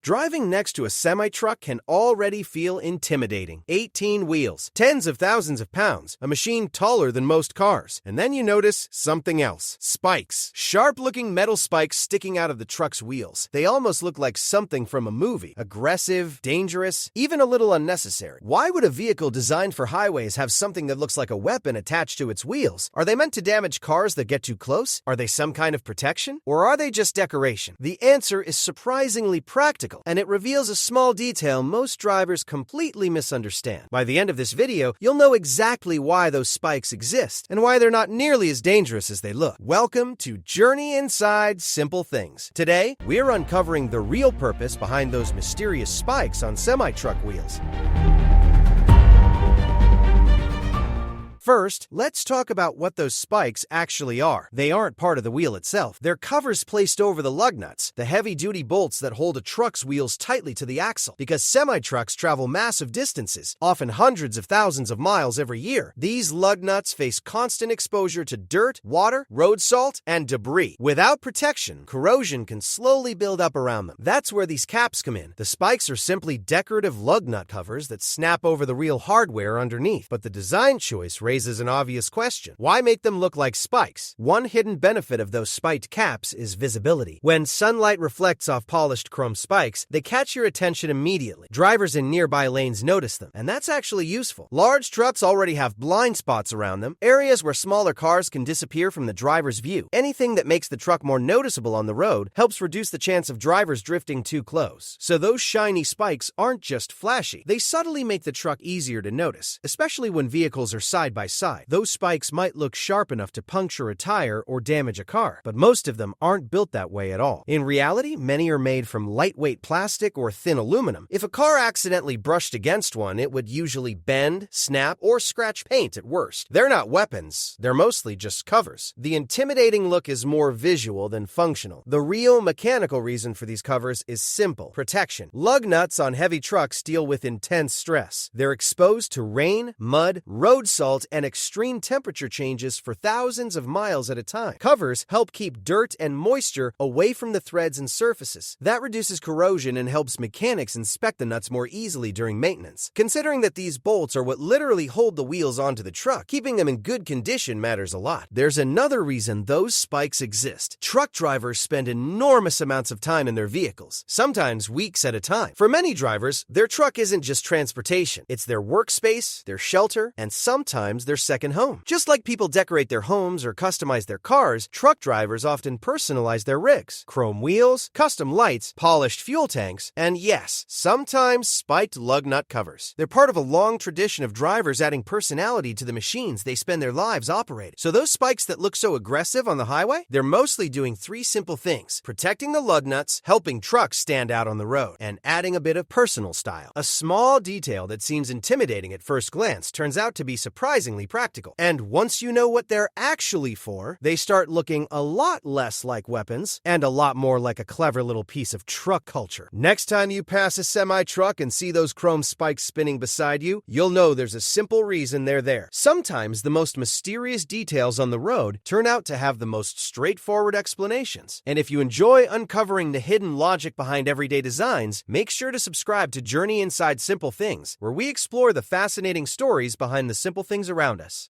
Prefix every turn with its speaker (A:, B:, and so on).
A: Driving next to a semi-truck can already feel intimidating. 18 wheels, tens of thousands of pounds, a machine taller than most cars. And then you notice something else. Spikes. Sharp-looking metal spikes sticking out of the truck's wheels. They almost look like something from a movie. Aggressive, dangerous, even a little unnecessary. Why would a vehicle designed for highways have something that looks like a weapon attached to its wheels? Are they meant to damage cars that get too close? Are they some kind of protection? Or are they just decoration? The answer is surprisingly practical, and it reveals a small detail most drivers completely misunderstand. By the end of this video, you'll know exactly why those spikes exist and why they're not nearly as dangerous as they look. Welcome to Journey Inside Simple Things. Today, we're uncovering the real purpose behind those mysterious spikes on semi-truck wheels. First, let's talk about what those spikes actually are. They aren't part of the wheel itself. They're covers placed over the lug nuts, the heavy-duty bolts that hold a truck's wheels tightly to the axle. Because semi-trucks travel massive distances, often hundreds of thousands of miles every year, these lug nuts face constant exposure to dirt, water, road salt, and debris. Without protection, corrosion can slowly build up around them. That's where these caps come in. The spikes are simply decorative lug nut covers that snap over the real hardware underneath. But the design choice raises an obvious question. Why make them look like spikes? One hidden benefit of those spiked caps is visibility. When sunlight reflects off polished chrome spikes, they catch your attention immediately. Drivers in nearby lanes notice them, and that's actually useful. Large trucks already have blind spots around them, areas where smaller cars can disappear from the driver's view. Anything that makes the truck more noticeable on the road helps reduce the chance of drivers drifting too close. So those shiny spikes aren't just flashy. They subtly make the truck easier to notice, especially when vehicles are side by side. Those spikes might look sharp enough to puncture a tire or damage a car, but most of them aren't built that way at all. In reality, many are made from lightweight plastic or thin aluminum. If a car accidentally brushed against one, it would usually bend, snap, or scratch paint at worst. They're not weapons. They're mostly just covers. The intimidating look is more visual than functional. The real mechanical reason for these covers is simple: protection. Lug nuts on heavy trucks deal with intense stress. They're exposed to rain, mud, road salt, and extreme temperature changes for thousands of miles at a time. Covers help keep dirt and moisture away from the threads and surfaces. That reduces corrosion and helps mechanics inspect the nuts more easily during maintenance. Considering that these bolts are what literally hold the wheels onto the truck, keeping them in good condition matters a lot. There's another reason those spikes exist. Truck drivers spend enormous amounts of time in their vehicles, sometimes weeks at a time. For many drivers, their truck isn't just transportation. It's their workspace, their shelter, and sometimes their second home. Just like people decorate their homes or customize their cars, truck drivers often personalize their rigs. Chrome wheels, custom lights, polished fuel tanks, and yes, sometimes spiked lug nut covers. They're part of a long tradition of drivers adding personality to the machines they spend their lives operating. So those spikes that look so aggressive on the highway, they're mostly doing three simple things: protecting the lug nuts, helping trucks stand out on the road, and adding a bit of personal style. A small detail that seems intimidating at first glance turns out to be surprisingly practical. And once you know what they're actually for, they start looking a lot less like weapons and a lot more like a clever little piece of truck culture. Next time you pass a semi-truck and see those chrome spikes spinning beside you, you'll know there's a simple reason they're there. Sometimes the most mysterious details on the road turn out to have the most straightforward explanations. And if you enjoy uncovering the hidden logic behind everyday designs, make sure to subscribe to Journey Inside Simple Things, where we explore the fascinating stories behind the simple things around us.